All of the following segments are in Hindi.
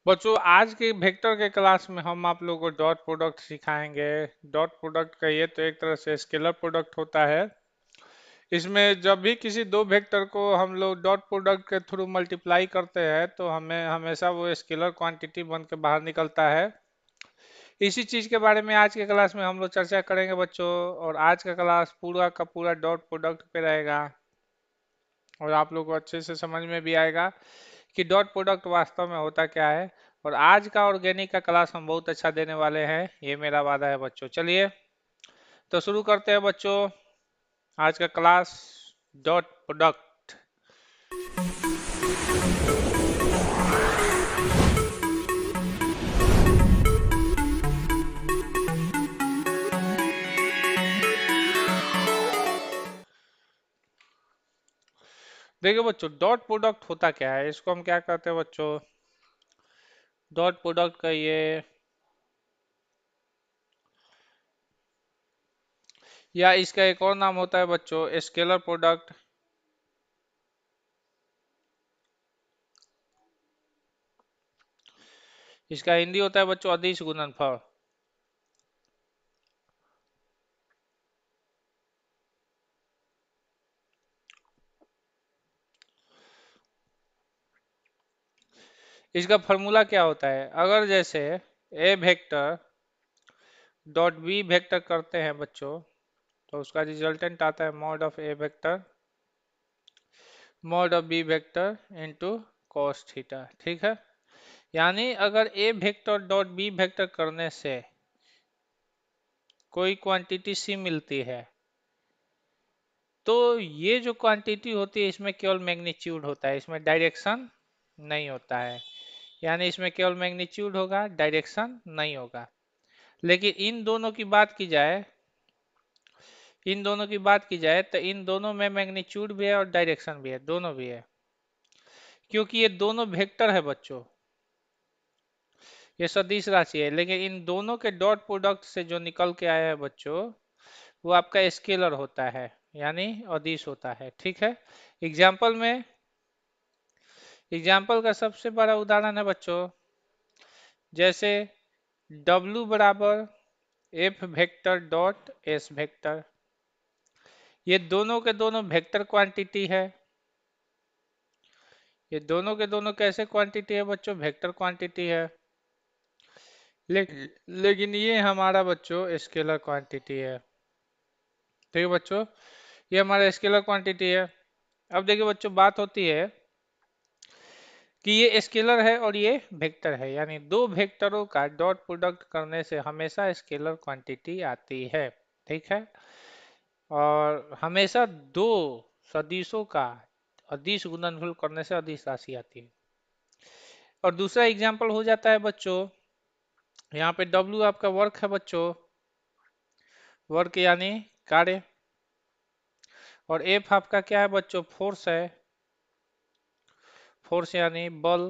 बच्चों आज के वेक्टर के क्लास में हम आप लोगों को डॉट प्रोडक्ट सिखाएंगे। डॉट प्रोडक्ट का ये तो एक तरह से स्केलर प्रोडक्ट होता है। इसमें जब भी किसी दो वेक्टर को हम लोग डॉट प्रोडक्ट के थ्रू मल्टीप्लाई करते हैं तो हमें हमेशा वो स्केलर क्वांटिटी बन के बाहर निकलता है। इसी चीज के बारे में आज के क्लास में हम लोग चर्चा करेंगे बच्चों। और आज का क्लास पूरा का पूरा डॉट प्रोडक्ट पे रहेगा और आप लोग को अच्छे से समझ में भी आएगा कि डॉट प्रोडक्ट वास्तव में होता क्या है। और आज का ऑर्गेनिक का क्लास हम बहुत अच्छा देने वाले हैं, ये मेरा वादा है बच्चों। चलिए तो शुरू करते हैं बच्चों आज का क्लास डॉट प्रोडक्ट। देखिए बच्चों डॉट प्रोडक्ट होता क्या है, इसको हम क्या कहते हैं बच्चों। डॉट प्रोडक्ट का ये या इसका एक और नाम होता है बच्चों स्केलर प्रोडक्ट। इसका हिंदी होता है बच्चों अदिश गुणनफल। इसका फॉर्मूला क्या होता है, अगर जैसे A vector dot B vector करते हैं बच्चों तो उसका रिजल्टेंट आता है mod of A vector mod of B vector into cos theta. ठीक है, यानी अगर A vector dot B vector करने से कोई क्वांटिटी सी मिलती है तो ये जो क्वांटिटी होती है इसमें केवल मैग्नीट्यूड होता है, इसमें डायरेक्शन नहीं होता है। यानी इसमें केवल मैग्नीट्यूड होगा, डायरेक्शन नहीं होगा। लेकिन इन दोनों की बात की जाए तो इन दोनों में मैग्नीट्यूड भी है और डायरेक्शन भी है, दोनों भी है। क्योंकि ये दोनों वेक्टर है बच्चों, ये सदिश राशि है। लेकिन इन दोनों के डॉट प्रोडक्ट से जो निकल के आया है बच्चों वो आपका स्केलर होता है, यानी अदिश होता है। ठीक है, एग्जाम्पल में एग्जाम्पल का सबसे बड़ा उदाहरण है बच्चों जैसे W बराबर F vector dot S vector. ये दोनों के दोनों वेक्टर क्वांटिटी है। ये दोनों के दोनों कैसे क्वांटिटी है बच्चों, वेक्टर क्वांटिटी है। ले, लेकिन ये हमारा बच्चों स्केलर क्वांटिटी है। ठीक है बच्चों, ये हमारा स्केलर क्वांटिटी है। अब देखिए बच्चों बात होती है कि ये स्केलर है और ये वेक्टर है, यानी दो वेक्टरों का डॉट प्रोडक्ट करने से हमेशा स्केलर क्वांटिटी आती है। ठीक है, और हमेशा दो सदिशों का अदिश गुणनफल करने से अदिश राशि आती है। और दूसरा एग्जाम्पल हो जाता है बच्चों, यहाँ पे W आपका वर्क है बच्चों, वर्क यानी कार्य। और F आपका क्या है बच्चों, फोर्स है, फोर्स यानी बल।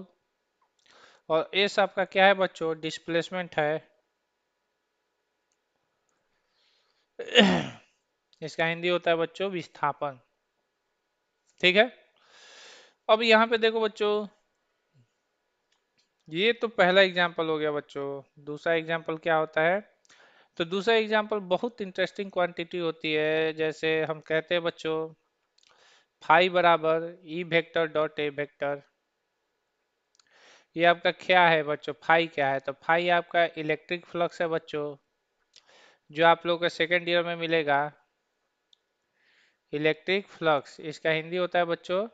और S आपका क्या है बच्चों, डिस्प्लेसमेंट है। इसका हिंदी होता है बच्चों विस्थापन। ठीक है, अब यहाँ पे देखो बच्चों, ये तो पहला एग्जाम्पल हो गया बच्चों। दूसरा एग्जाम्पल क्या होता है, तो दूसरा एग्जाम्पल बहुत इंटरेस्टिंग क्वांटिटी होती है। जैसे हम कहते हैं बच्चों फाई बराबर E vector dot A vector. ये आपका क्या है बच्चों, फाई क्या है, तो फाई आपका इलेक्ट्रिक फ्लक्स है बच्चों, जो आप लोगों को सेकेंड ईयर में मिलेगा। इलेक्ट्रिक फ्लक्स इसका हिंदी होता है बच्चों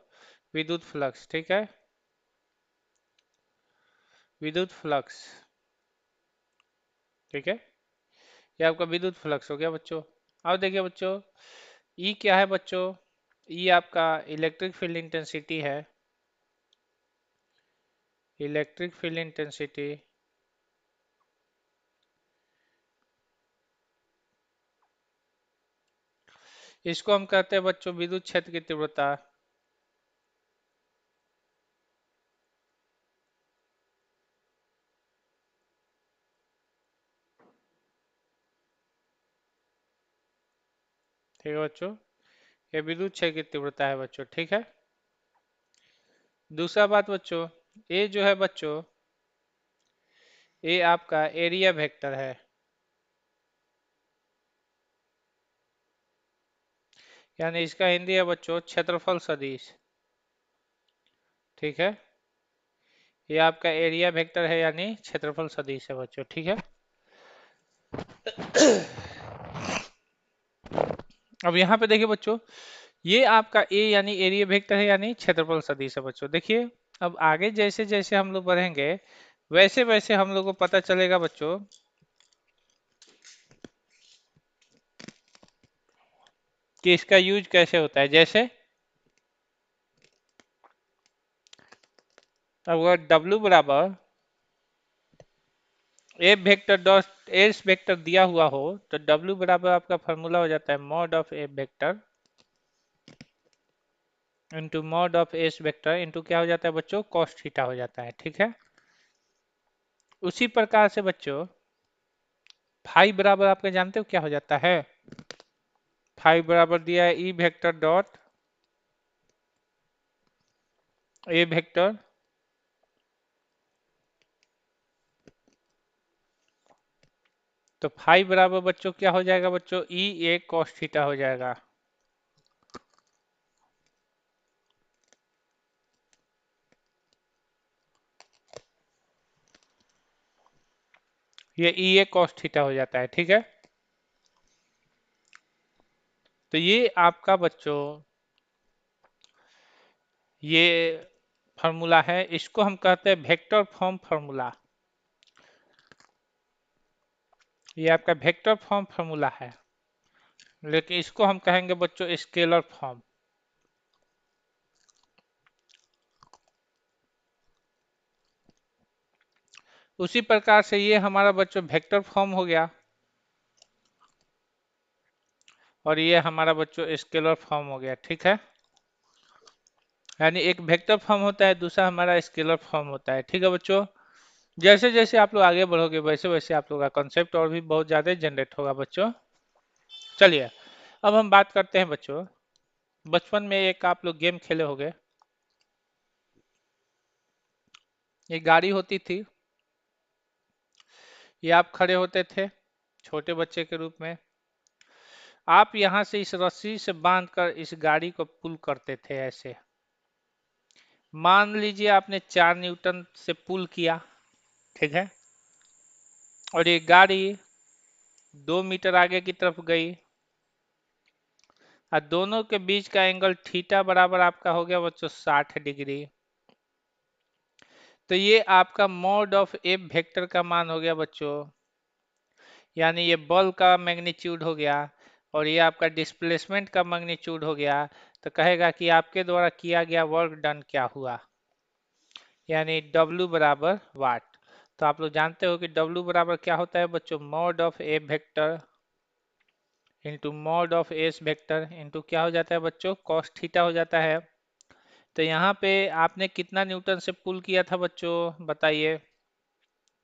विद्युत फ्लक्स। ठीक है, विद्युत फ्लक्स। ठीक है, ये आपका विद्युत फ्लक्स हो गया बच्चों। अब देखिए बच्चों ई क्या है बच्चों, ई आपका इलेक्ट्रिक फील्ड इंटेंसिटी है। इलेक्ट्रिक फील्ड इंटेंसिटी इसको हम कहते हैं बच्चों विद्युत क्षेत्र की तीव्रता। ठीक है बच्चों, ये विद्युत क्षेत्र की तीव्रता है बच्चों। ठीक है, दूसरा बात बच्चों, ये जो है बच्चों ए आपका एरिया वेक्टर है, यानी इसका हिंदी है बच्चों क्षेत्रफल सदिश। ठीक है, ये आपका एरिया वेक्टर है यानी क्षेत्रफल सदिश है बच्चों। ठीक है, अब यहाँ पे देखिए बच्चों, ये आपका ए यानी एरिया वेक्टर है यानी क्षेत्रफल सदिश है बच्चों। देखिए, अब आगे जैसे जैसे हम लोग बढ़ेंगे वैसे वैसे हम लोग को पता चलेगा बच्चों कि इसका यूज कैसे होता है। जैसे अगर W बराबर A vector dot S vector दिया हुआ हो तो W बराबर आपका फॉर्मूला हो जाता है mod of A vector into mod of S vector into क्या हो जाता है बच्चों, कॉस थीटा हो जाता है। ठीक है, उसी प्रकार से बच्चों फाई बराबर आपके जानते हो क्या हो जाता है। फाई बराबर दिया है E vector dot A vector तो फाई बराबर बच्चों क्या हो जाएगा बच्चों, ई ए कॉस थीटा हो जाएगा। ये ई ए कॉस थीटा हो जाता है। ठीक है, तो ये आपका बच्चों ये फार्मूला है, इसको हम कहते हैं वेक्टर फॉर्म फार्मूला। ये आपका वेक्टर फॉर्म फार्मूला है, लेकिन इसको हम कहेंगे बच्चों स्केलर फॉर्म। उसी प्रकार से ये हमारा बच्चों वेक्टर फॉर्म हो गया और ये हमारा बच्चों स्केलर फॉर्म हो गया। ठीक है, यानी एक वेक्टर फॉर्म होता है, दूसरा हमारा स्केलर फॉर्म होता है। ठीक है बच्चों, जैसे जैसे आप लोग आगे बढ़ोगे वैसे वैसे आप लोग का कॉन्सेप्ट और भी बहुत ज्यादा जनरेट होगा बच्चों। चलिए, अब हम बात करते हैं बच्चों, बचपन में एक आप लोग गेम खेले होंगे, एक गाड़ी होती थी, ये आप खड़े होते थे छोटे बच्चे के रूप में, आप यहां से इस रस्सी से बांधकर इस गाड़ी को पुल करते थे ऐसे। मान लीजिए आपने 4 न्यूटन से पुल किया। ठीक है, और ये गाड़ी 2 मीटर आगे की तरफ गई और दोनों के बीच का एंगल थीटा बराबर आपका हो गया बच्चों 60 डिग्री। तो ये आपका मॉड ऑफ एफ वेक्टर का मान हो गया बच्चों, यानी ये बल का मैग्नीट्यूड हो गया और ये आपका डिस्प्लेसमेंट का मैग्नीट्यूड हो गया। तो कहेगा कि आपके द्वारा किया गया वर्क डन क्या हुआ, यानी W बराबर वाट। तो आप लोग जानते हो कि W बराबर क्या होता है बच्चों, mod of A vector into mod of S vector into क्या हो जाता है बच्चों, कॉस थीटा हो जाता है। तो यहाँ पे आपने कितना न्यूटन से पुल किया था बच्चों बताइए।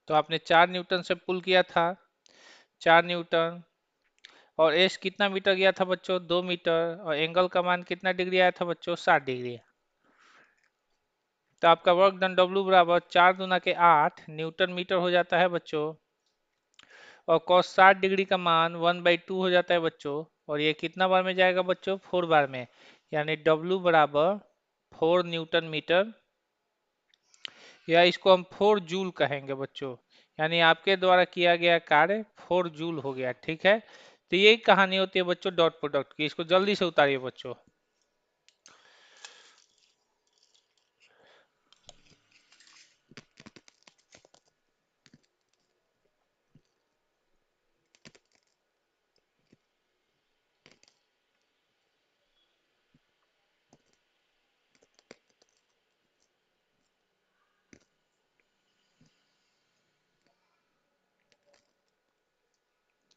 तो आपने 4 न्यूटन से पुल किया था, 4 न्यूटन, और एस कितना मीटर गया था बच्चों, 2 मीटर, और एंगल का मान कितना डिग्री आया था बच्चों, 60 डिग्री। तो आपका वर्क डन डब्ल्यू बराबर 4 दूना के 8 न्यूटन मीटर हो जाता है बच्चों, और cos 60 डिग्री का मान 1/2 हो जाता है बच्चों, और ये कितना बार में जाएगा बच्चों, 4 बार में, यानी W बराबर 4 न्यूटन मीटर, या इसको हम 4 जूल कहेंगे बच्चों, यानी आपके द्वारा किया गया कार्य 4 जूल हो गया। ठीक है, तो यही कहानी होती है बच्चों डॉट प्रोडक्ट की, इसको जल्दी से उतारिए बच्चों।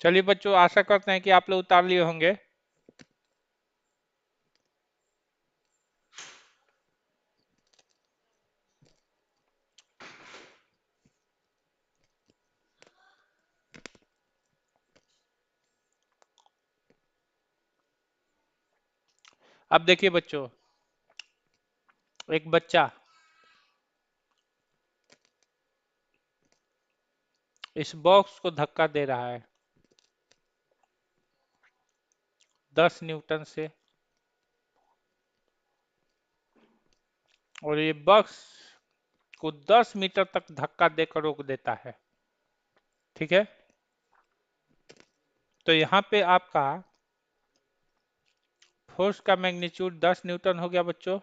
चलिए बच्चों, आशा करते हैं कि आप लोग उतार लिए होंगे। अब देखिए बच्चों, एक बच्चा इस बॉक्स को धक्का दे रहा है 10 न्यूटन से, और ये बॉक्स को 10 मीटर तक धक्का देकर रोक देता है। ठीक है, तो यहाँ पे आपका फोर्स का मैग्नीट्यूड 10 न्यूटन हो गया बच्चों।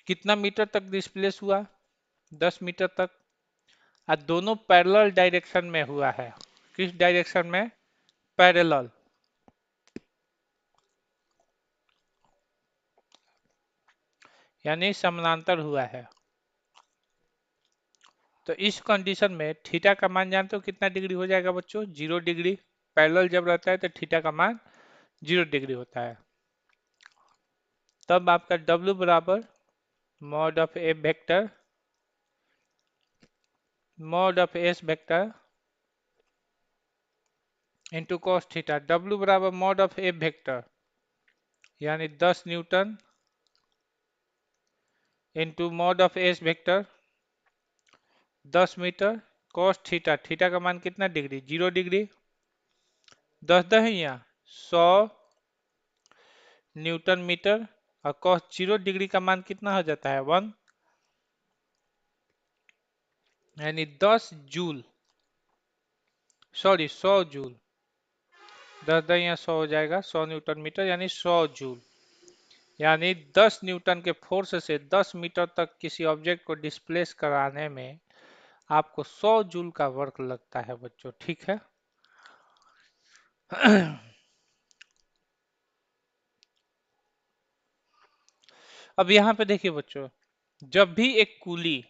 कितना मीटर तक डिस्प्लेस हुआ? 10 मीटर तक। और दोनों पैरेलल डायरेक्शन में हुआ है। किस डायरेक्शन में? पैरेलल, यानी समानांतर हुआ है। तो इस कंडीशन में थीटा का मान जानते हो कितना डिग्री हो जाएगा बच्चों? 0 डिग्री। पैरेलल जब रहता है तो थीटा का मान 0 डिग्री होता है। तब आपका W बराबर mod of A vector mod of S vector into cos theta. W बराबर मॉड ऑफ ए वेक्टर यानी 10 newton into mod of S vector 10 metre, cos theta, theta का मान कितना डिग्री? 0 डिग्री। 10 दहिया 100 न्यूटन मीटर, और कॉस 0 डिग्री का मान कितना हो जाता है? 1, यानी 10 जूल, सॉरी 100 जूल। 10 दहिया 100 हो जाएगा, 100 न्यूटन मीटर यानी 100 जूल। यानी 10 न्यूटन के फोर्स से 10 मीटर तक किसी ऑब्जेक्ट को डिस्प्लेस कराने में आपको 100 जूल का वर्क लगता है बच्चों। ठीक है। अब यहाँ पे देखिए बच्चों, जब भी एक कूली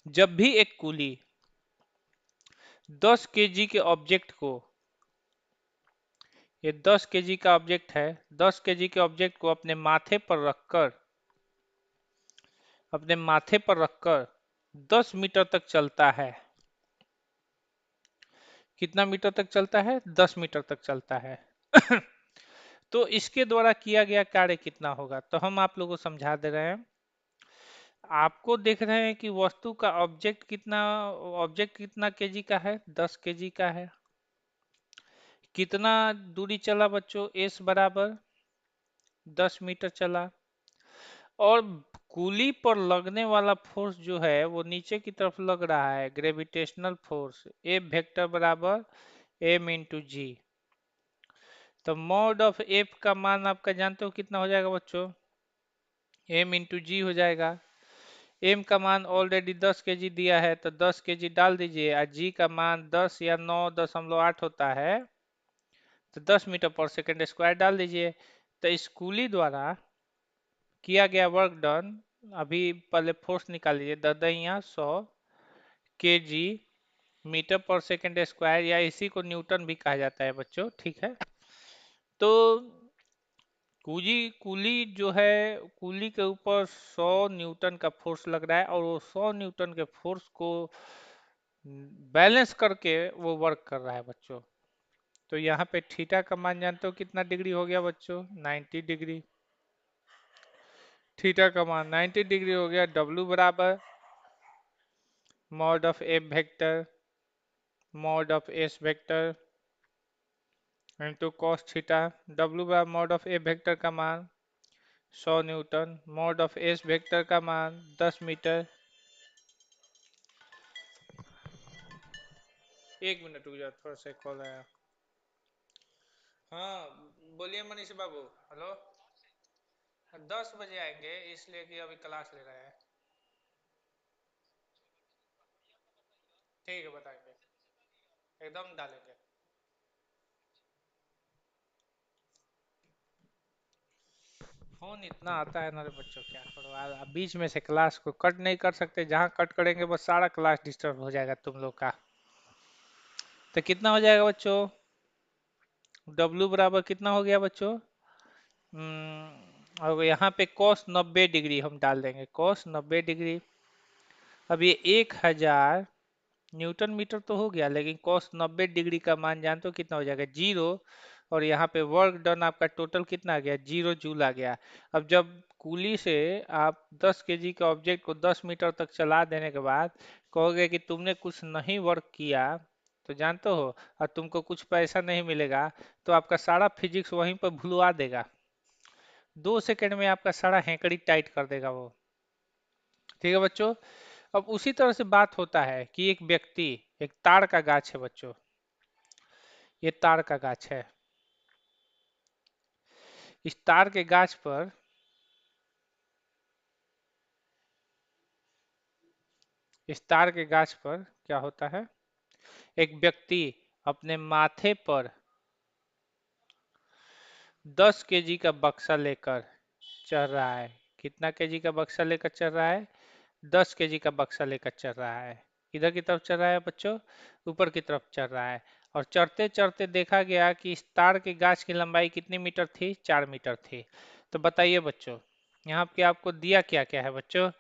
जब भी एक कूली 10 केजी के ऑब्जेक्ट को, ये 10 केजी का ऑब्जेक्ट है, 10 केजी के ऑब्जेक्ट को अपने माथे पर रखकर 10 मीटर तक चलता है। कितना मीटर तक चलता है? 10 मीटर तक चलता है। तो इसके द्वारा किया गया कार्य कितना होगा? तो हम आप लोगों को समझा दे रहे हैं। आपको देख रहे हैं कि वस्तु का ऑब्जेक्ट कितना केजी का है? 10 केजी का है। कितना दूरी चला बच्चों? एस बराबर 10 मीटर चला। और कूली पर लगने वाला फोर्स जो है वो नीचे की तरफ लग रहा है, ग्रेविटेशनल फोर्स। ए वेक्टर बराबर एम इंटू जी। तो मॉड ऑफ एफ का मान आपका जानते हो कितना हो जाएगा बच्चों? एम इंटू जी हो जाएगा। एम का मान ऑलरेडी 10 केजी दिया है, तो 10 केजी डाल दीजिए, और जी का मान 10 या 9.8 होता है, तो 10 मीटर पर सेकेंड स्क्वायर डाल दीजिए। तो इस कूली द्वारा किया गया वर्क डन, अभी पहले फोर्स निकाल लीजिए, 10 के जी मीटर पर सेकेंड स्क्वायर, या इसी को न्यूटन भी कहा जाता है बच्चों। ठीक है। तो कूली कूली जो है, कूली के ऊपर 100 न्यूटन का फोर्स लग रहा है, और वो 100 न्यूटन के फोर्स को बैलेंस करके वो वर्क कर रहा है बच्चों। तो यहाँ पे थीटा का मान जानते हो कितना डिग्री हो गया बच्चों? 90 डिग्री। थीटा का मान 90 डिग्री हो गया। W बराबर mod of A vector mod of S vector into cos theta. W बराबर मॉड ऑफ ए वेक्टर का मान 100 Newton, mod of S vector का मान 10 मीटर। एक मिनट रुक जाओ, थोड़ा सा कॉल आया। हाँ बोलिए मनीष बाबू। हेलो। 10 बजे आएंगे, इसलिए कि अभी क्लास ले रहे हैं। ठीक है, बताएंगे, एकदम डालेंगे। फोन इतना आता है ना रे बच्चों, क्या करो। बीच में से क्लास को कट नहीं कर सकते, जहाँ कट करेंगे बस सारा क्लास डिस्टर्ब हो जाएगा तुम लोग का। तो कितना हो जाएगा बच्चों? W बराबर कितना हो गया बच्चों? और यहाँ पे cos 90 डिग्री हम डाल देंगे, cos 90 डिग्री। अब ये 1000 न्यूटन मीटर तो हो गया, लेकिन cos 90 डिग्री का मान जानते हो कितना हो जाएगा? 0। और यहाँ पे वर्क डन आपका टोटल कितना आ गया? 0 जूल आ गया। अब जब कुली से आप 10 kg के ऑब्जेक्ट को 10 मीटर तक चला देने के बाद कहोगे कि तुमने कुछ नहीं वर्क किया, तो जानते हो, और तुमको कुछ पैसा नहीं मिलेगा, तो आपका सारा फिजिक्स वहीं पर भुलवा देगा। 2 सेकंड में आपका सारा हैंकड़ी टाइट कर देगा वो। ठीक है बच्चों। अब उसी तरह से बात होता है कि एक व्यक्ति, एक ताड़ का गाछ है बच्चों, ये ताड़ का गाछ है। इस ताड़ के गाछ पर, इस ताड़ के गाछ पर क्या होता है, एक व्यक्ति अपने माथे पर 10 kg का बक्सा लेकर चढ़ रहा है। कितना केजी का बक्सा लेकर चढ़ रहा है? 10 kg का बक्सा लेकर चढ़ रहा है। किधर की तरफ चढ़ रहा है बच्चों? ऊपर की तरफ चढ़ रहा है। और चढ़ते चढ़ते देखा गया कि इस ताड़ के गाछ की लंबाई कितनी मीटर थी? 4 मीटर थी। तो बताइए बच्चों, यहाँ पे आपको दिया क्या क्या है बच्चों?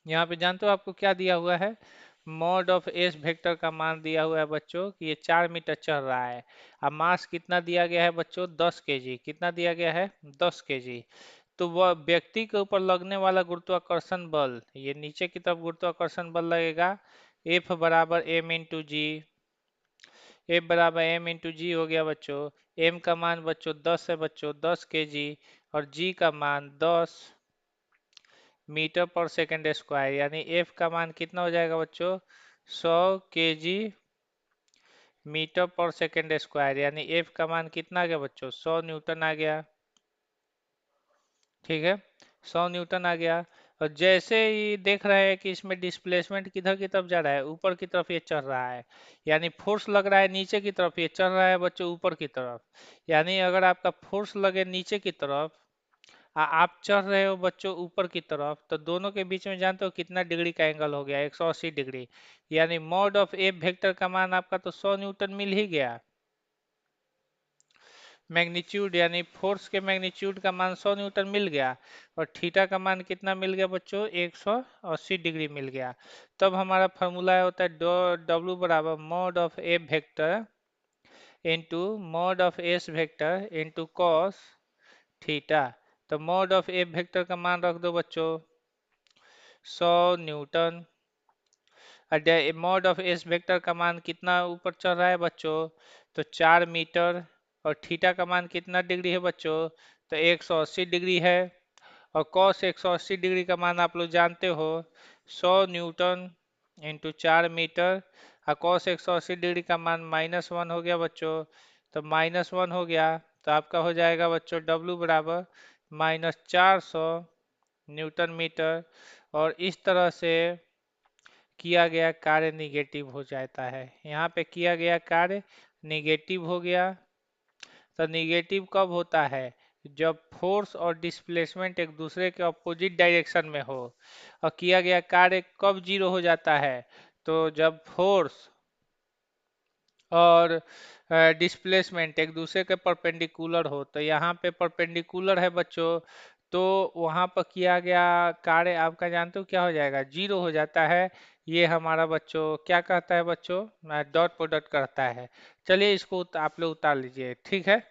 यहाँ पे जानते हो आपको क्या दिया हुआ है? मॉड ऑफ एस वेक्टर का मान दिया हुआ है बच्चों कि ये 4 मीटर चढ़ रहा है। अब मास कितना दिया गया है बच्चों? 10 kg। कितना दिया गया है? 10 kg। तो वह व्यक्ति के ऊपर लगने वाला गुरुत्वाकर्षण बल, ये नीचे की तरफ गुरुत्वाकर्षण बल लगेगा। एफ बराबर एम इंटू जी। एफ बराबर एम इंटू जी हो गया बच्चों। एम का मान बच्चों 10 है बच्चों, 10 kg। और जी का मान 10 मीटर पर सेकंड स्क्वायर, यानी एफ का मान कितना हो जाएगा बच्चों? 100 kg मीटर पर सेकंड स्क्वायर, यानी एफ का मान कितना आ गया बच्चों? 100 न्यूटन आ गया। ठीक है, 100 न्यूटन आ गया। और जैसे ही देख रहे हैं कि इसमें डिस्प्लेसमेंट किधर की तरफ जा रहा है? ऊपर की तरफ ये चढ़ रहा है, यानी फोर्स लग रहा है नीचे की तरफ, ये चढ़ रहा है बच्चों ऊपर की तरफ। यानी अगर आपका फोर्स लगे नीचे की तरफ, आप चढ़ रहे हो बच्चों ऊपर की तरफ, तो दोनों के बीच में जानते हो कितना डिग्री का एंगल हो गया? 180 डिग्री। यानी मॉड ऑफ एफ वेक्टर का मान आपका तो 100 न्यूटन मिल ही गया। मैग्नीट्यूड यानी फोर्स के मैग्नीट्यूड का मान 100 न्यूटन मिल गया। और थीटा का मान कितना मिल गया बच्चों? 180 डिग्री मिल गया। तब हमारा फॉर्मूला होता है डब्ल्यू बराबर mod of F vector into mod of S vector into cos theta. तो मॉड ऑफ एफ वेक्टर का मान रख दो बच्चों 100 Newton. Mod of S vector का मान कितना ऊपर चल रहा है बच्चों? तो 4 मीटर। और थीटा का मान कितना डिग्री है बच्चों? तो 180 डिग्री है। और कॉस 180 डिग्री का मान आप लोग जानते हो, 100 न्यूटन इंटू 4 मीटर। और कॉस 180 डिग्री का मान -1 हो गया बच्चों। तो -1 हो गया, तो आपका हो जाएगा बच्चों डब्ल्यू बराबर -400 न्यूटन मीटर। और इस तरह से किया गया कार्य निगेटिव हो जाता है। यहाँ पे किया गया कार्य निगेटिव हो गया। तो निगेटिव कब होता है? जब फोर्स और डिस्प्लेसमेंट एक दूसरे के अपोजिट डायरेक्शन में हो। और किया गया कार्य कब जीरो हो जाता है? तो जब फोर्स और डिस्प्लेसमेंट एक दूसरे के परपेंडिकुलर हो। तो यहाँ पे परपेंडिकुलर है बच्चों, तो वहाँ पर किया गया कार्य आपका जानते हो क्या हो जाएगा? जीरो हो जाता है। ये हमारा बच्चों क्या कहता है बच्चों? डॉट प्रोडक्ट करता है। चलिए इसको आप लोग उतार लीजिए, ठीक है।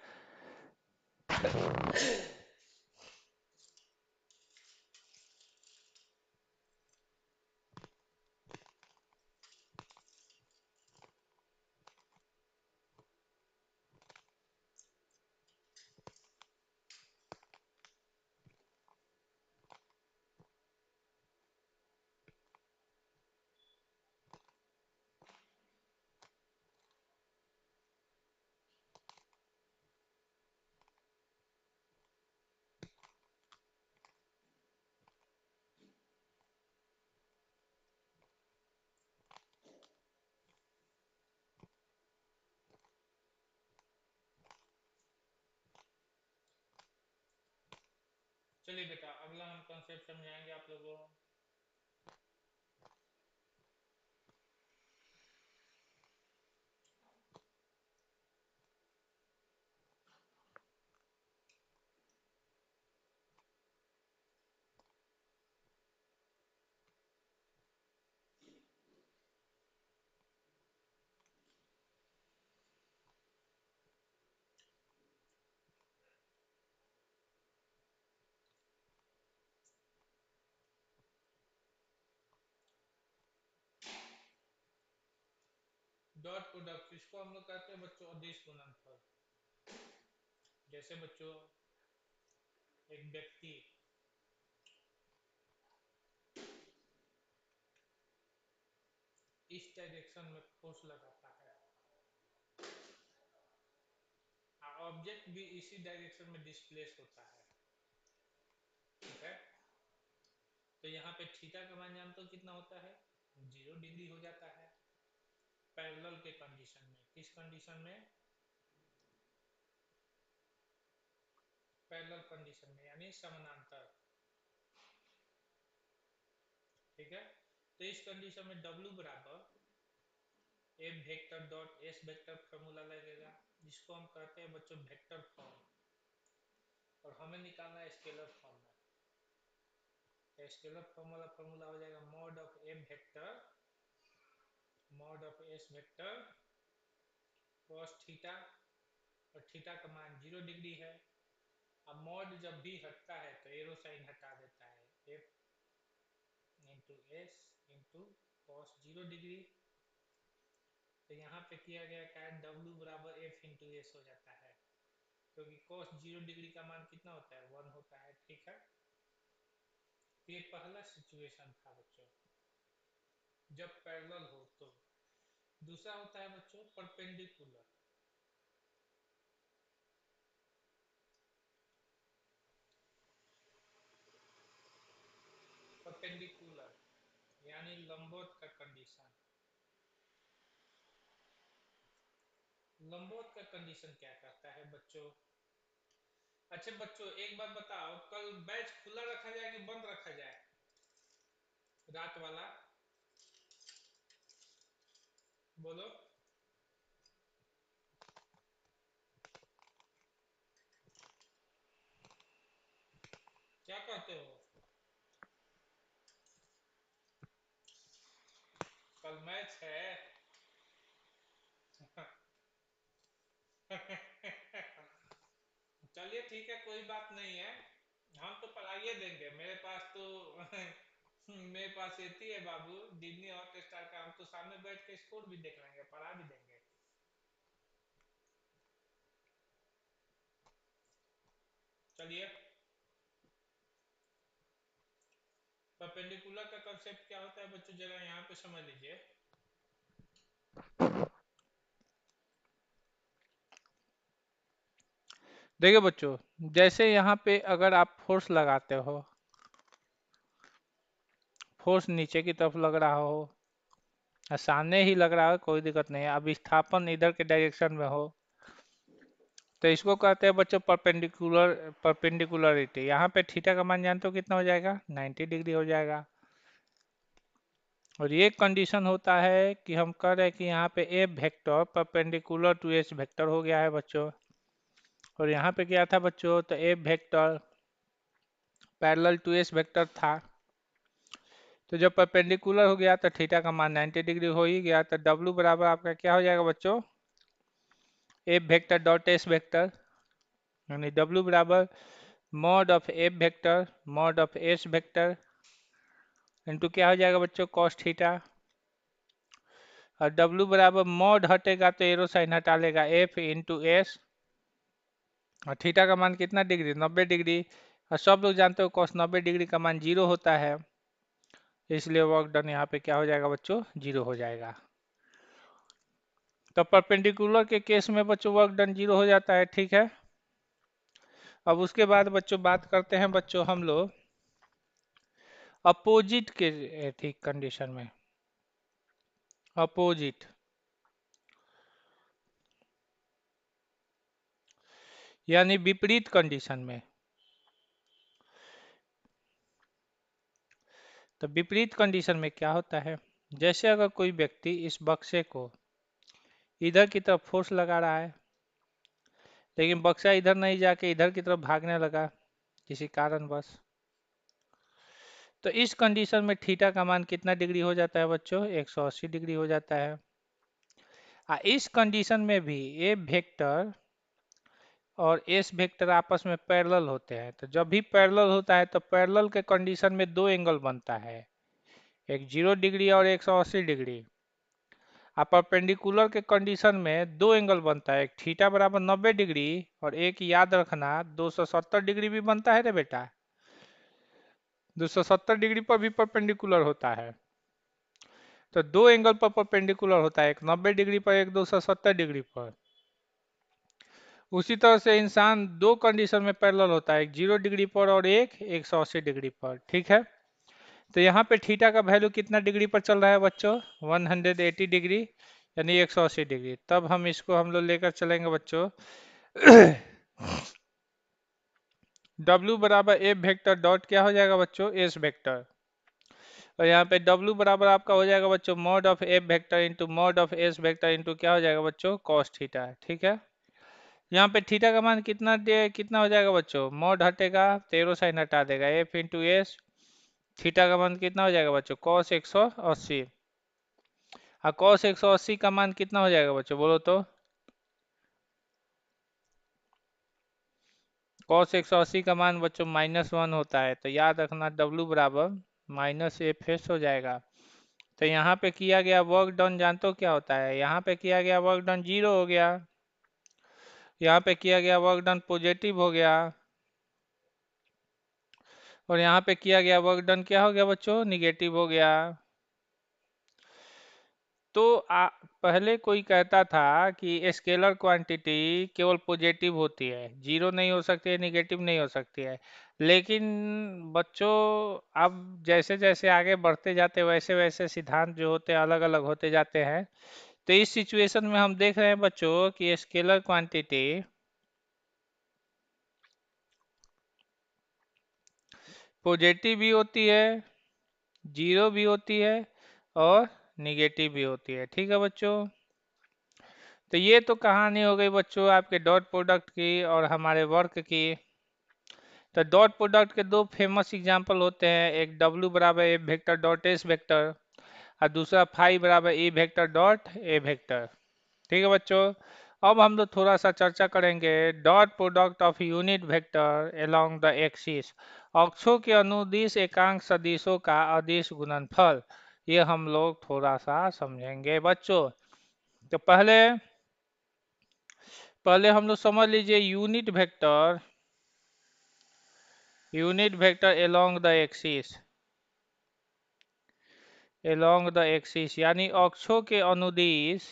चलिए बेटा, अगला हम कॉन्सेप्ट समझाएंगे आप लोगों को। डॉट प्रोडक्ट, इसको हम लोग कहते हैं बच्चों अदिश गुणनफल। जैसे बच्चों एक व्यक्ति इस डायरेक्शन में फोर्स लगाता है, ऑब्जेक्ट भी इसी डायरेक्शन में डिस्प्लेस होता है, ठीक है। तो यहाँ पे थीटा का मान जानते हो कितना होता है, 0 डिग्री हो जाता है पैरेलल के कंडीशन में। किस कंडीशन में, पैरेलल कंडीशन में, यानी समानांतर, ठीक है। तो इस कंडीशन में W बराबर F vector dot S vector formula लगेगा, जिसको हम कहते हैं बच्चों वेक्टर फॉर्म, और हमें निकालना है स्केलर फॉर्म में। तो स्केलर फॉर्मूला हो जाएगा mod of F vector mod of S vector cos theta, और थीटा का मान 0 डिग्री है। अब मॉड जब भी हटता है तो एरो साइन हटा देता है, F into S into cos 0 degree. तो यहाँ पे किया गया क्या है, W बराबर एफ इंटू एस हो जाता है, क्योंकि cos 0 डिग्री का मान कितना होता है, 1 होता है, ठीक है। ये पहला सिचुएशन था बच्चों जब पैरेलल हो तो। दूसरा होता है बच्चों परपेंडिकुलर। परपेंडिकुलर यानी लंबवत का कंडीशन। लंबवत का कंडीशन क्या कहता है बच्चों, अच्छा बच्चों एक बात बताओ, कल बैच खुला रखा जाए कि बंद रखा जाए, रात वाला, बोलो। क्या कहते हो, कल मैच है? चलिए ठीक है, कोई बात नहीं है, हम तो पढ़ाइए देंगे। मेरे पास तो मेरे पास एती है बाबू, डिज्नी हॉट स्टार का, हम तो सामने बैठ के स्कोर भी देख लेंगे, पढ़ा भी देंगे। चलिए, परपेंडिकुलर का कंसेप्ट क्या होता है बच्चों, जरा यहाँ पे समझ लीजिए। देखिए बच्चों, जैसे यहाँ पे अगर आप फोर्स लगाते हो, फोर्स नीचे की तरफ लग रहा हो या सामने ही लग रहा हो, कोई दिक्कत नहीं है। अब विस्थापन इधर के डायरेक्शन में हो तो इसको कहते हैं बच्चों परपेंडिकुलरिटी। यहाँ पे थीटा का मान जानते हो कितना हो जाएगा, 90 डिग्री हो जाएगा। और ये कंडीशन होता है कि हम कह रहे हैं कि यहाँ पे a vector perpendicular to s vector हो गया है बच्चों। और यहाँ पे क्या था बच्चों, तो a vector parallel to s vector था। तो जब परपेंडिकुलर हो गया तो थीटा का मान 90 डिग्री हो ही गया, तो W बराबर आपका क्या हो जाएगा बच्चों, ए वेक्टर डॉट एस वेक्टर, यानी W बराबर mod of A vector mod of S vector into क्या हो जाएगा बच्चों, कॉस थीटा। और W बराबर मॉड हटेगा तो एरो साइन हटा लेगा, एफ इंटू एस, और थीटा का मान कितना डिग्री, 90 डिग्री। और सब लोग जानते हो कॉस 90 डिग्री का मान 0 होता है, इसलिए वर्क डन यहाँ पे क्या हो जाएगा बच्चों, 0 हो जाएगा। तो परपेंडिकुलर के केस में बच्चों वर्क डन 0 हो जाता है, ठीक है। अब उसके बाद बच्चों बात करते हैं बच्चों हम लोग अपोजिट के ठीक कंडीशन में। अपोजिट यानी विपरीत कंडीशन में। तो विपरीत कंडीशन में क्या होता है, जैसे अगर कोई व्यक्ति इस बक्से को इधर की तरफ फोर्स लगा रहा है, लेकिन बक्सा इधर नहीं जाके इधर की तरफ भागने लगा किसी कारणवश, तो इस कंडीशन में थीटा का मान कितना डिग्री हो जाता है बच्चों, 180 डिग्री हो जाता है। इस कंडीशन में भी ए वेक्टर और एस वेक्टर आपस में पैरेलल होते हैं। तो जब भी पैरेलल होता है तो पैरेलल के कंडीशन में दो एंगल बनता है, एक 0 डिग्री और 180 डिग्री। अब परपेंडिकुलर के कंडीशन में दो एंगल बनता है, एक थीटा बराबर 90 डिग्री और एक याद रखना 270 डिग्री भी बनता है रे बेटा। 270 डिग्री पर भी परपेंडिकुलर होता है। तो दो एंगल पर परपेंडिकुलर होता है, एक 90 डिग्री पर, एक 270 डिग्री पर। उसी तरह से इंसान दो कंडीशन में पैरेलल होता है, एक 0 डिग्री पर और एक 180 डिग्री पर। ठीक है, तो यहाँ पे थीटा का वैल्यू कितना डिग्री पर चल रहा है बच्चों? 180 डिग्री, यानी 180 डिग्री। तब हम इसको हम लोग लेकर चलेंगे बच्चों W बराबर एफ वेक्टर डॉट क्या हो जाएगा बच्चों? S vector. और यहाँ पे W बराबर आपका हो जाएगा बच्चों mod of F vector into mod of S vector into क्या हो जाएगा बच्चों? Cos theta. ठीक है, यहाँ पे थीटा का मान कितना हो जाएगा बच्चों? मॉड हटेगा, तेरह साइन हटा देगा, एफ इंटू एस। थीटा का मान कितना हो जाएगा बच्चों? कॉस 180। और कॉस 180 का मान कितना हो जाएगा बच्चों? बोलो तो। कॉस 180 का मान बच्चों -1 होता है, तो याद रखना W बराबर माइनस एफ एस हो जाएगा। तो यहाँ पे किया गया वर्क डन जानते हो क्या होता है? यहाँ पे किया गया वर्क डन 0 हो गया, यहाँ पे किया गया वर्क डन पॉजिटिव हो गया, और यहाँ पे किया गया वर्क डन क्या हो गया बच्चों? निगेटिव हो गया। तो पहले कोई कहता था कि स्केलर क्वांटिटी केवल पॉजिटिव होती है, जीरो नहीं हो सकती है, निगेटिव नहीं हो सकती है। लेकिन बच्चों अब जैसे जैसे आगे बढ़ते जाते वैसे वैसे सिद्धांत जो होते हैं अलग अलग होते जाते हैं। तो इस सिचुएशन में हम देख रहे हैं बच्चों कि स्केलर क्वांटिटी पॉजिटिव भी होती है, जीरो भी होती है और निगेटिव भी होती है। ठीक है बच्चों, तो ये तो कहानी हो गई बच्चों आपके डॉट प्रोडक्ट की और हमारे वर्क की। तो डॉट प्रोडक्ट के दो फेमस एग्जांपल होते हैं, एक W बराबर A vector dot S vector और दूसरा फाई बराबर E vector dot A vector. ठीक है बच्चों, अब हम लोग थोड़ा सा चर्चा करेंगे dot product of unit vector along the axis, अक्षों के अनुदिश एकांक सदिशों का अदिश गुणनफल। ये हम लोग थोड़ा सा समझेंगे बच्चों। तो पहले पहले हम लोग समझ लीजिए unit vector along the axis यानी अक्षों के अनुदिश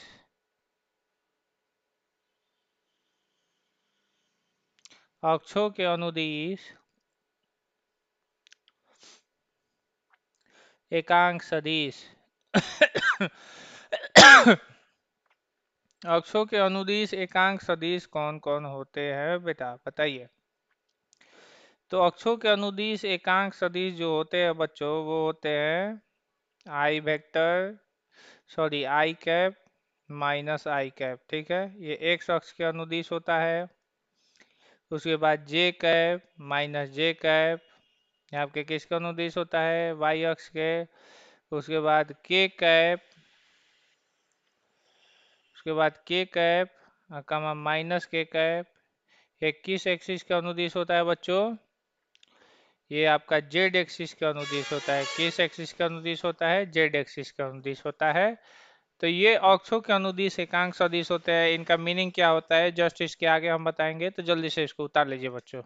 एकांक सदिश अक्षों के अनुदिश एकांक सदिश कौन कौन होते हैं बेटा बताइए? तो अक्षों के अनुदिश एकांक सदिश जो होते हैं बच्चों वो होते हैं आई कैप माइनस आई कैप। ठीक है, ये एक्स अक्ष के अनुदिश होता है। उसके बाद जे कैप माइनस जे कैप, ये आपके किसका अनुदिश होता है? वाई अक्ष के। उसके बाद के कैप, उसके बाद के cap comma minus k cap, ये किस एक्सिस का अनुदिश होता है बच्चों? ये आपका जेड एक्सिस का अनुदिश होता है। किस एक्सिस का अनुदिश होता है? जेड एक्सिस का अनुदिश होता है। तो ये अक्षों के अनुदिश एकांक सदिश होते हैं। इनका मीनिंग क्या होता है जस्ट इसके आगे हम बताएंगे, तो जल्दी से इसको उतार लीजिए बच्चों।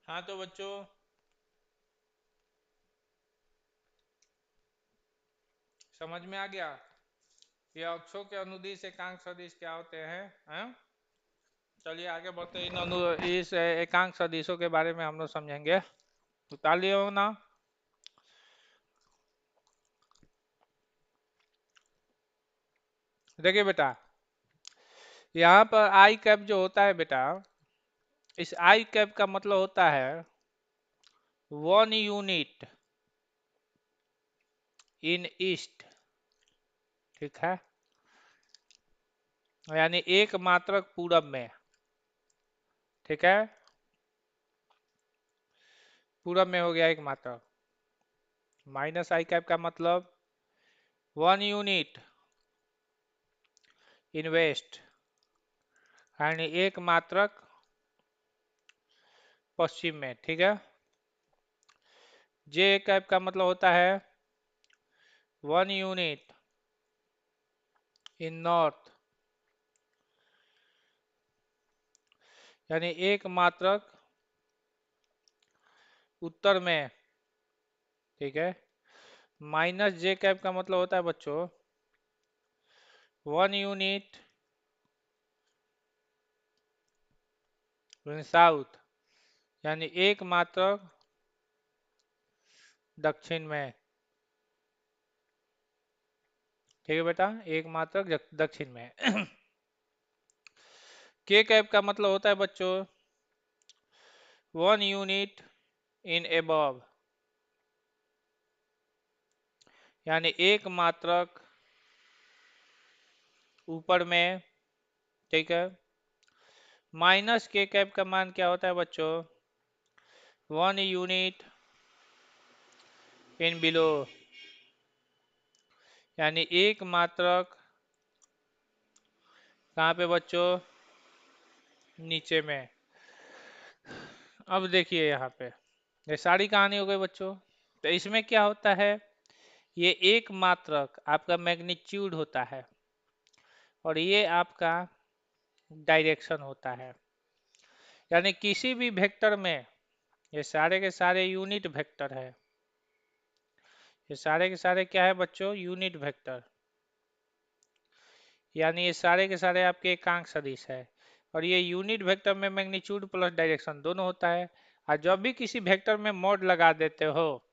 हाँ तो बच्चों समझ में आ गया? ये अक्षों के अनुदिश एकांक सदिश क्या होते हैं? चलिए आगे बढ़ते हैं। इस एकांक सदिशों के बारे में हम लोग समझेंगे। तो तालियों हो ना। देखिए बेटा, यहाँ पर आई कैप जो होता है बेटा, इस आई कैप का मतलब होता है 1 यूनिट इन ईस्ट। ठीक है, यानी एक मात्रक पूरब में। ठीक है, पूरब में हो गया एक मात्रक। माइनस आई कैप का मतलब 1 यूनिट इन वेस्ट, यानी एक मात्रक पश्चिम में। ठीक है, जे कैप का मतलब होता है 1 यूनिट इन नॉर्थ, यानी एक मात्रक उत्तर में। ठीक है, माइनस जे कैप का मतलब होता है बच्चों 1 यूनिट इन साउथ, यानी एक मात्रक दक्षिण में। ठीक है बेटा, एक मात्रक दक्षिण में। के कैप का मतलब होता है बच्चों 1 यूनिट इन एबव, यानी एक मात्रक ऊपर में। ठीक है, माइनस के कैप का मान क्या होता है बच्चों 1 यूनिट इन बिलो, यानी एक मात्रक कहाँ पे बच्चों, नीचे में। अब देखिए यहाँ पे, ये सारी कहानी हो गई बच्चों। तो इसमें क्या होता है, ये एक मात्रक आपका मैग्नीट्यूड होता है और ये आपका डायरेक्शन होता है। यानी किसी भी वेक्टर में ये सारे के सारे यूनिट वेक्टर है। ये सारे के सारे क्या है बच्चों, यूनिट वेक्टर। यानी ये सारे के सारे आपके एकांक सदिश है और ये यूनिट वेक्टर में मैग्नीट्यूड प्लस डायरेक्शन दोनों होता है। और जब भी किसी वेक्टर में मोड लगा देते हो,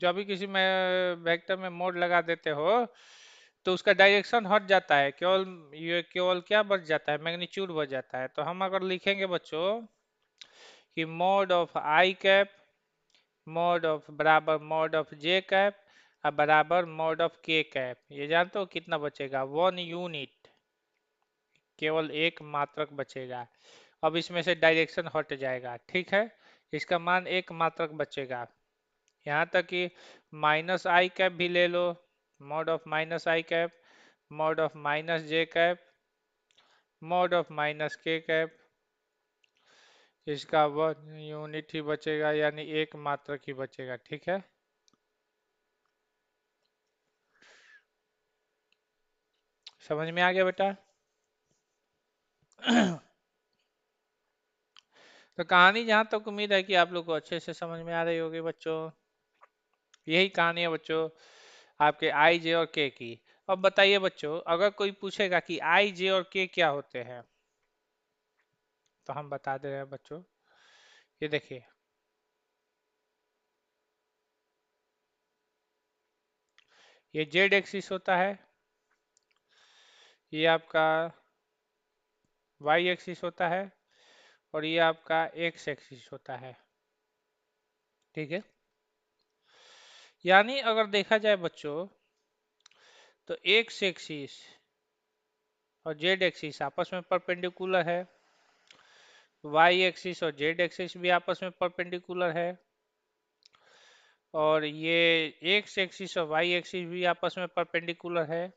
जब भी किसी में वेक्टर में मोड लगा देते हो तो उसका डायरेक्शन हट जाता है, केवल ये केवल क्या बच जाता है, मैग्नीट्यूड बच जाता है। तो हम अगर लिखेंगे बच्चों कि mode of I cap mode of बराबर मोड ऑफ जे कैप और बराबर मोड ऑफ के कैप, ये जानते हो कितना बचेगा, 1 यूनिट, केवल एक मात्रक बचेगा। अब इसमें से डायरेक्शन हट जाएगा। ठीक है, इसका मान एक मात्रक बचेगा। यहाँ तक कि माइनस आई कैप भी ले लो, mod of minus i cap, mod of minus j cap, mod of minus k cap, इसका 1 यूनिट ही बचेगा, यानी एक मात्रक ही बचेगा। ठीक है, समझ में आ गया बेटा? तो कहानी जहां तक उम्मीद है कि आप लोग को अच्छे से समझ में आ रही होगी बच्चों। यही कहानी है बच्चों आपके आई जे और के की। अब बताइए बच्चों, अगर कोई पूछेगा कि आई जे और के क्या होते हैं, तो हम बता दे रहे हैं बच्चों। ये देखिए, ये जेड एक्सिस होता है, ये आपका वाई एक्सिस होता है और ये आपका एक्स एक्सिस होता है। ठीक है, यानी अगर देखा जाए बच्चों तो एक्स एक्सिस और जेड एक्सिस आपस में परपेंडिकुलर है, वाई एक्सिस और जेड एक्सिस भी आपस में परपेंडिकुलर है, और ये एक्स एक्सिस और वाई एक्सिस भी आपस में परपेंडिकुलर है।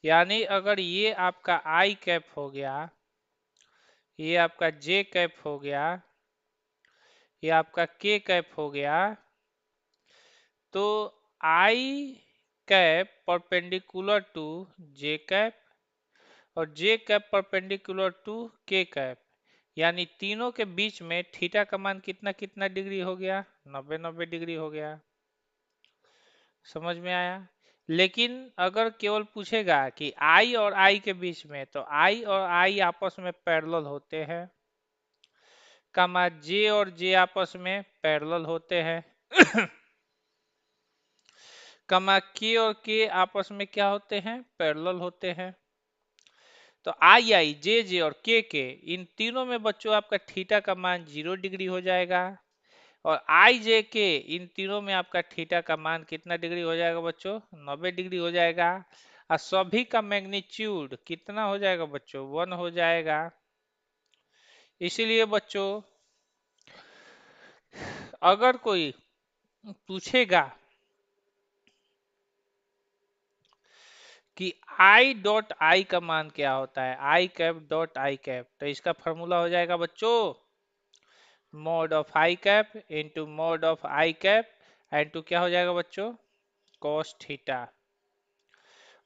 यानी अगर ये आपका आई कैप हो गया, ये आपका जे कैप हो गया, ये आपका के कैप हो गया, तो i cap perpendicular to j cap और j cap perpendicular to k cap, यानी तीनों के बीच में थीटा का मान कितना कितना डिग्री हो गया, 90 90 डिग्री हो गया। समझ में आया। लेकिन अगर केवल पूछेगा कि आई और आई के बीच में, तो आई और आई आपस में पैरेलल होते हैं, कमा जे और जे आपस में पैरेलल होते हैं, कमा के और के आपस में क्या होते हैं, पैरेलल होते हैं। तो आई आई जे जे और के इन तीनों में बच्चों आपका थीटा का मान 0 डिग्री हो जाएगा। और आई जे के इन तीनों में आपका थीटा का मान कितना डिग्री हो जाएगा बच्चों, 90 डिग्री हो जाएगा। और सभी का मैग्नीट्यूड कितना हो जाएगा बच्चों, 1 हो जाएगा। इसीलिए बच्चों अगर कोई पूछेगा कि आई डॉट आई का मान क्या होता है, आई कैप डॉट आई कैप, तो इसका फॉर्मूला हो जाएगा बच्चों mod of I cap into mod of I cap into क्या हो जाएगा बच्चों, कॉस थीटा।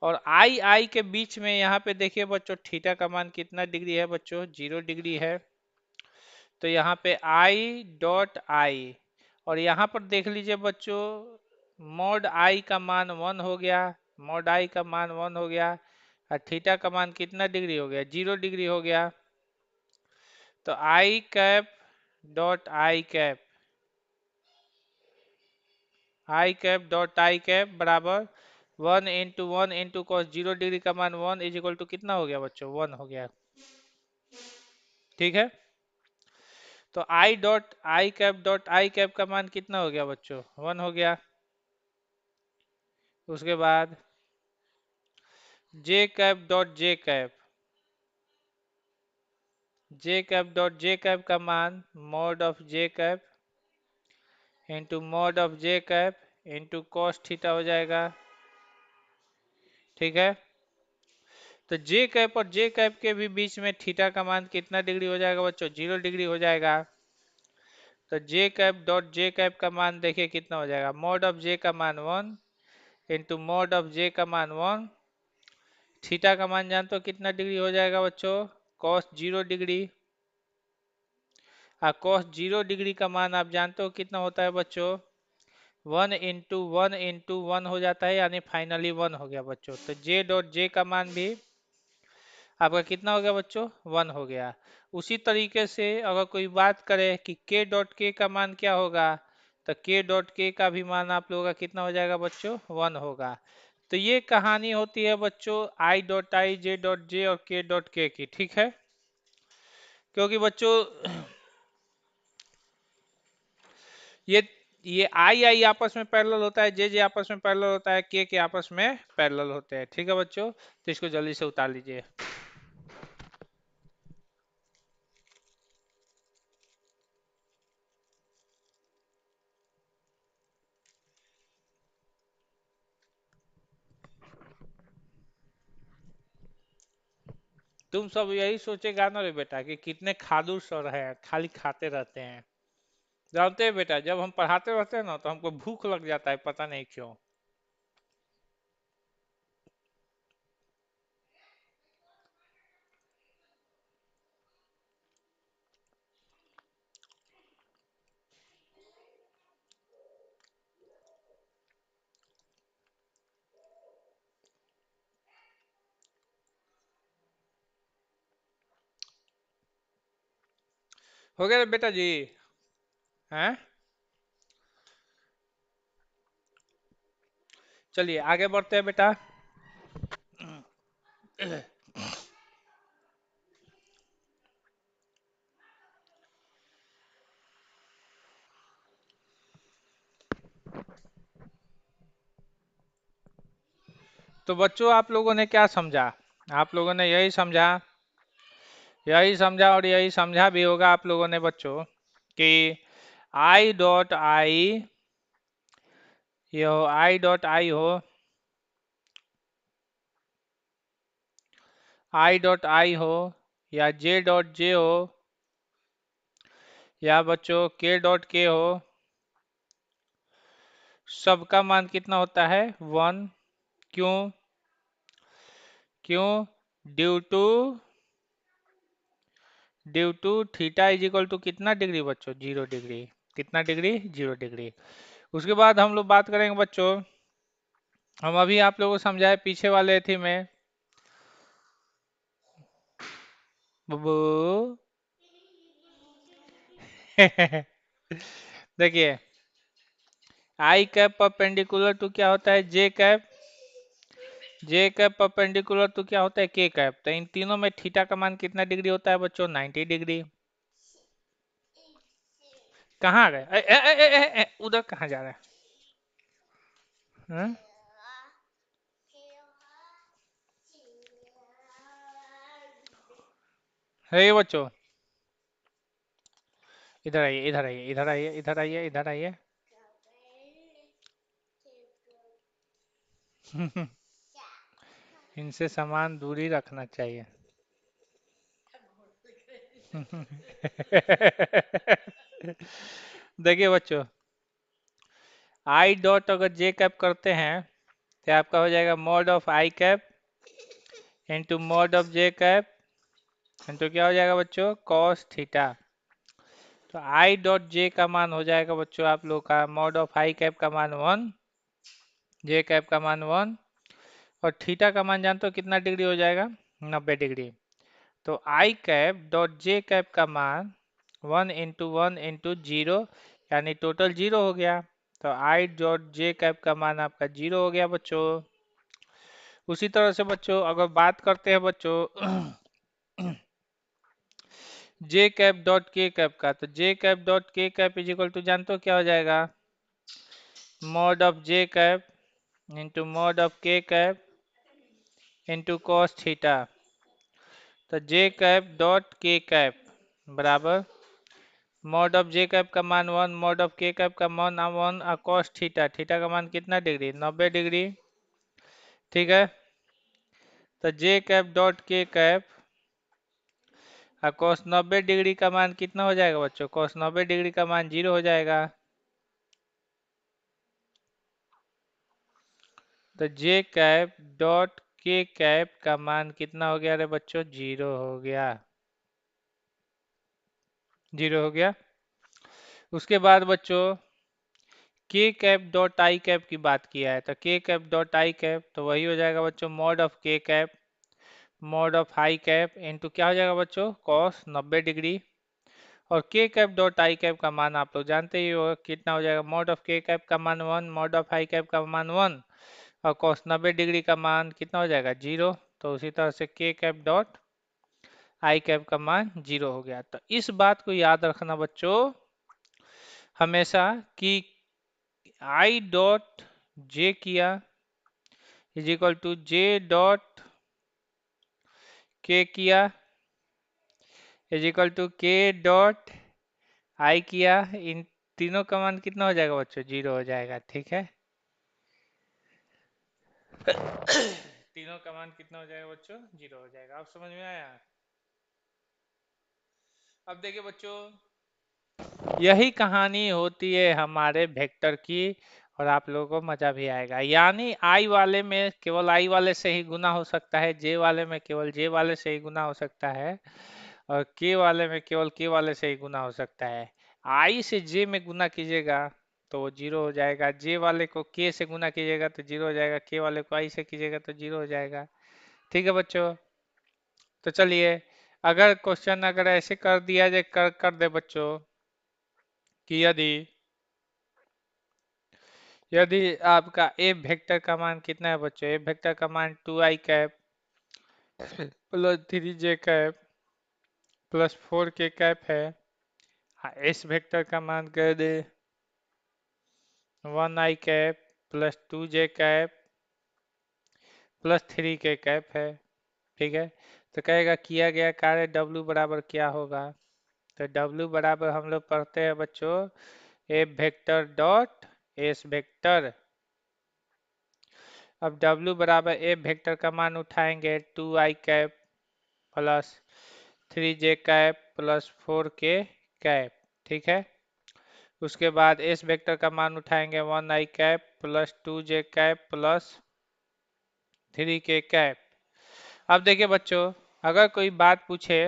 और आई आई के बीच में यहाँ पे देखिए बच्चों थीटा का मान कितना डिग्री है बच्चों, 0 डिग्री है। तो यहाँ पे आई डॉट आई, और यहाँ पर देख लीजिए बच्चों मॉड आई का मान 1 हो गया, मॉड आई का मान 1 हो गया, और थीटा का मान कितना डिग्री हो गया, 0 डिग्री हो गया। तो i cap dot i cap, i cap dot i cap बराबर 1 इंटू कॉस 0 डिग्री का मान 1 इज इक्वल टू कितना हो गया बच्चों, 1 हो गया। ठीक है। तो I dot i cap dot i cap का मान कितना हो गया बच्चों, 1 हो गया। उसके बाद जे cap dot J cap, j cap dot J cap का मान mod of J cap into mod of J cap into cos theta हो जाएगा। ठीक है। तो जे कैप और जे कैप के भी बीच में थीटा का मान कितना डिग्री हो जाएगा बच्चों, 0 डिग्री हो जाएगा। तो जे कैप डॉट जे कैप का मान देखिए कितना हो जाएगा, मॉड ऑफ जे का मान 1 इंटू मॉड ऑफ जे का मान 1, थीटा का मान जानते हो कितना डिग्री हो जाएगा बच्चों, कॉस 0 डिग्री। कॉस 0 डिग्री का मान आप जानते हो कितना होता है बच्चों, 1 इंटू 1 हो जाता है, यानी फाइनली 1 हो गया बच्चों। तो जे डॉट जे का मान भी आपका कितना हो गया बच्चों, 1 हो गया। उसी तरीके से अगर कोई बात करे कि के डॉट के का मान क्या होगा, तो के डॉट के का भी मान आप लोगों का कितना हो जाएगा बच्चों, 1 होगा। तो ये कहानी होती है बच्चों I dot I, J dot J और के डॉट के की। ठीक है। क्योंकि बच्चों ये ये आई आई आपस में पैरेलल होता है, जे जे आपस में पैरेलल होता है, के आपस में पैरेलल होते हैं। ठीक है बच्चों, तो इसको जल्दी से उतार लीजिए। तुम सब यही सोचेगा ना रे बेटा कि कितने खादू सर हैं, खाली खाते रहते हैं। जानते हैं बेटा, जब हम पढ़ाते रहते हैं ना तो हमको भूख लग जाता है, पता नहीं क्यों। हो गया बेटा जी, हैं। चलिए आगे बढ़ते हैं बेटा। तो बच्चों आप लोगों ने क्या समझा, आप लोगों ने यही समझा और यही समझा भी होगा आप लोगों ने बच्चों कि आई डॉट आई, ये हो आई डॉट आई हो, आई डॉट आई हो, या जे डॉट जे हो, या बच्चों के डॉट के हो, सबका मान कितना होता है, 1। क्यों, क्यों, due to theta is equal to कितना डिग्री बच्चों, 0 डिग्री। कितना डिग्री, 0 डिग्री। उसके बाद हम लोग बात करेंगे बच्चों हम अभी आप लोगों को समझाए पीछे वाले थी में। बबू देखिए, आई कैप परपेंडिकुलर टू क्या होता है, j cap. J cap perpendicular to क्या होता है, के कैप। तो इन तीनों में थीटा का मान कितना डिग्री होता है बच्चों, 90 डिग्री। कहाँ गए, उधर कहाँ जा रहे हैं? हे बच्चों, इधर आइए, इधर आइए, इधर आइए, इधर आइए, इधर आइए। इनसे समान दूरी रखना चाहिए। देखिए बच्चों, आई डॉट अगर जे कैप करते हैं तो आपका हो जाएगा mod of I cap into mod of J cap into क्या हो जाएगा बच्चों, कॉस थीटा। तो आई डॉट जे का मान हो जाएगा बच्चों आप लोग का, मॉड ऑफ आई कैप का मान 1, जे कैप का मान 1, और थीटा का मान जानते हो कितना डिग्री हो जाएगा, 90 डिग्री। तो i cap dot J cap का मान 1 इंटू यानी टोटल 0 हो गया। तो आई डॉट जे कैप का मान आपका 0 हो गया बच्चों। उसी तरह से बच्चों अगर बात करते हैं बच्चों जे कैप डॉट के कैप का, तो जे कैप डॉट के कैप इज इक्वल टू जानते हो क्या हो जाएगा, mod of J cap into mod of के कैप इंटू कॉस थीटा। तो जे कैप डॉट के कैप बराबर मॉड ऑफ जे कैप का मान 1, मॉड ऑफ के कैप का मान 1 और कॉस थीटा, थीटा का मान कितना डिग्री, 90 डिग्री। ठीक है, तो जे कैप डॉट के कैप और कॉस 90 डिग्री का मान कितना हो जाएगा बच्चों, कॉस 90 डिग्री का मान 0 हो जाएगा। तो जे कैप डॉट के कैप का मान कितना हो गया रे बच्चों, 0 हो गया, 0 हो गया। उसके बाद बच्चों के कैप डॉट आई कैप की बात किया है, तो के कैप डॉट आई कैप तो वही हो जाएगा बच्चों मॉड ऑफ के cap mod of I cap into क्या हो जाएगा बच्चों, कॉस 90 डिग्री। और के कैप डॉट आई कैप का मान आप लोग जानते ही हो कितना हो जाएगा, मॉड ऑफ के कैप का मान 1, मॉड ऑफ आई कैप का मान 1 और कॉस 90 डिग्री का मान कितना हो जाएगा, 0। तो उसी तरह से के कैप डॉट आई कैप का मान 0 हो गया। तो इस बात को याद रखना बच्चों हमेशा कि आई डॉट जे किया is equal to J dot K किया is equal to K dot I किया, इन तीनों का मान कितना हो जाएगा बच्चों, 0 हो जाएगा। ठीक है, तीनों का मान कितना हो जाएगा बच्चों, 0 हो जाएगा। आप समझ में आया। अब देखिए बच्चों, यही कहानी होती है हमारे वेक्टर की, और आप लोगों को मजा भी आएगा। यानी आई वाले में केवल आई वाले से ही गुना हो सकता है, जे वाले में केवल जे वाले से ही गुना हो सकता है, और के वाले में केवल के वाले से ही गुना हो सकता है। आई से जे में गुना कीजिएगा तो वो 0 हो जाएगा, जे वाले को के से गुना कीजिएगा तो 0 हो जाएगा, के वाले को आई से कीजिएगा तो 0 हो जाएगा। ठीक है बच्चों, तो चलिए अगर क्वेश्चन अगर ऐसे कर दिया जाए, कर दे बच्चों कि यदि आपका ए वेक्टर का मान कितना है बच्चों, ए वेक्टर का मान 2i cap plus 3j cap plus 4k cap है। इस वेक्टर का मान कह दे 1i cap plus 2j cap plus 3k cap है। ठीक है, तो कहेगा किया गया कार्य W बराबर क्या होगा। तो W बराबर हम लोग पढ़ते हैं बच्चों ए वेक्टर डॉट एस वेक्टर। अब W बराबर ए वेक्टर का मान उठाएंगे 2i cap plus 3j cap plus 4k cap. ठीक है, उसके बाद एस वेक्टर का मान उठाएंगे 1i cap plus 2j cap plus 3k cap. अब देखिए बच्चों, अगर कोई बात पूछे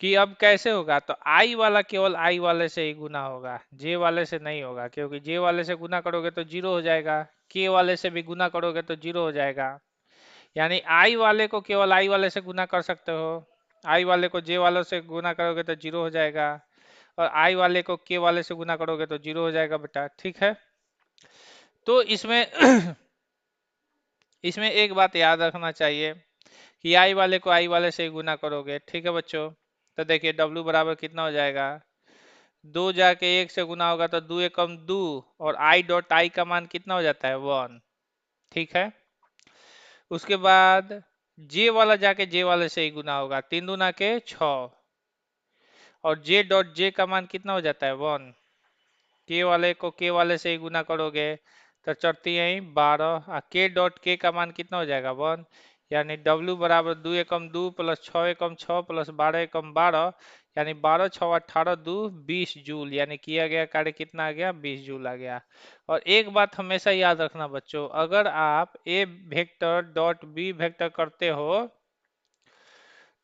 कि अब कैसे होगा, तो आई वाला केवल आई वाले से ही गुना होगा, जे वाले से नहीं होगा, क्योंकि जे वाले से गुना करोगे तो जीरो हो जाएगा, के वाले से भी गुना करोगे तो जीरो हो जाएगा। यानी आई वाले को केवल आई वाले से गुना कर सकते हो, आई वाले को जे वाले से गुना करोगे तो जीरो हो जाएगा, और आई वाले को के वाले से गुना करोगे तो जीरो हो जाएगा बेटा, ठीक है। तो इसमें इसमें एक बात याद रखना चाहिए कि आई वाले को आई वाले से ही गुना करोगे, ठीक है बच्चों। तो देखिए डब्ल्यू बराबर कितना हो जाएगा, दो जाके एक से गुना होगा तो दो एकम दो, और आई डॉट आई का मान कितना हो जाता है, वन, ठीक है। उसके बाद जे वाला जाके जे वाले से ही गुना होगा, तीन दूना के छः, और जे डॉट जे का मान कितना हो जाता है, वन। के वाले को के वाले से ही गुना करोगे तो चढ़ती यही 12, और के डॉट के का मान कितना हो जाएगा, वन। यानी डब्ल्यू बराबर दो एकम दो प्लस छः एकम छः प्लस 12 एकम 12, यानी 12 छः 18 दो 20 जूल, यानी किया गया कार्य कितना आ गया, 20 जूल आ गया। और एक बात हमेशा याद रखना बच्चों, अगर आप ए वेक्टर डॉट बी वेक्टर करते हो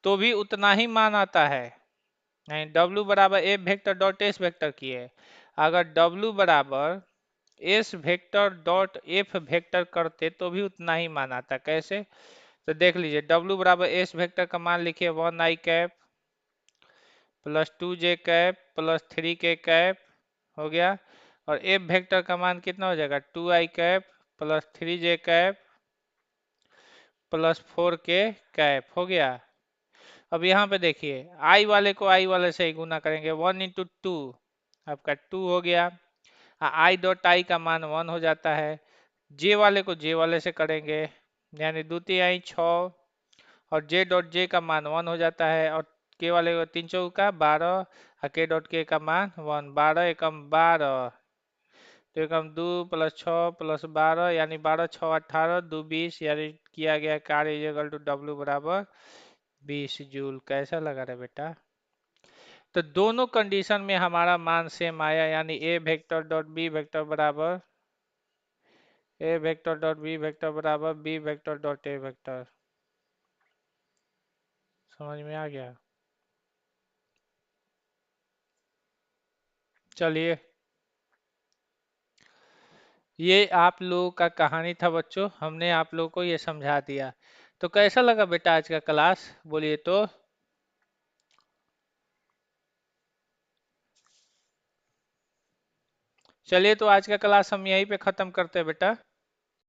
तो भी उतना ही मान आता है। नहीं, डब्ल्यू बराबर A vector dot S vector किए, अगर डब्ल्यू बराबर S vector dot F vector करते तो भी उतना ही मान आता। कैसे, तो देख लीजिए, डब्ल्यू बराबर एस वेक्टर का मान लिखिए, वन आई cap plus two j cap plus three के कैप हो गया, और एफ वेक्टर का मान कितना हो जाएगा, two I cap plus three J cap plus four K cap हो गया। अब यहाँ पे देखिए, आई वाले को आई वाले से ही गुना करेंगे, वन इंटू टू आपका टू हो गया, आई डॉट आई का मान वन हो जाता है। जे वाले को जे वाले से करेंगे, यानी द्वितीय आई छः, और जे डॉट जे का मान वन हो जाता है, और के वाले को तीन चौका 12, और के डॉट के का मान वन, 12 एकम 12, तो एकम दो प्लस छः प्लस 12, यानी 12 छः 18 दो 20, यानी किया गया कार्य इक्वल टू डब्ल्यू बराबर 20 जूल। कैसा लगा रहा बेटा, तो दोनों कंडीशन में हमारा मान सेम आया, यानी A vector dot B vector बराबर A vector dot B vector बराबर B vector dot A vector. समझ में आ गया, चलिए ये आप लोगों का कहानी था बच्चों, हमने आप लोगों को ये समझा दिया। तो कैसा लगा बेटा आज का क्लास, बोलिए तो। चलिए तो आज का क्लास हम यहीं पे खत्म करते हैं बेटा।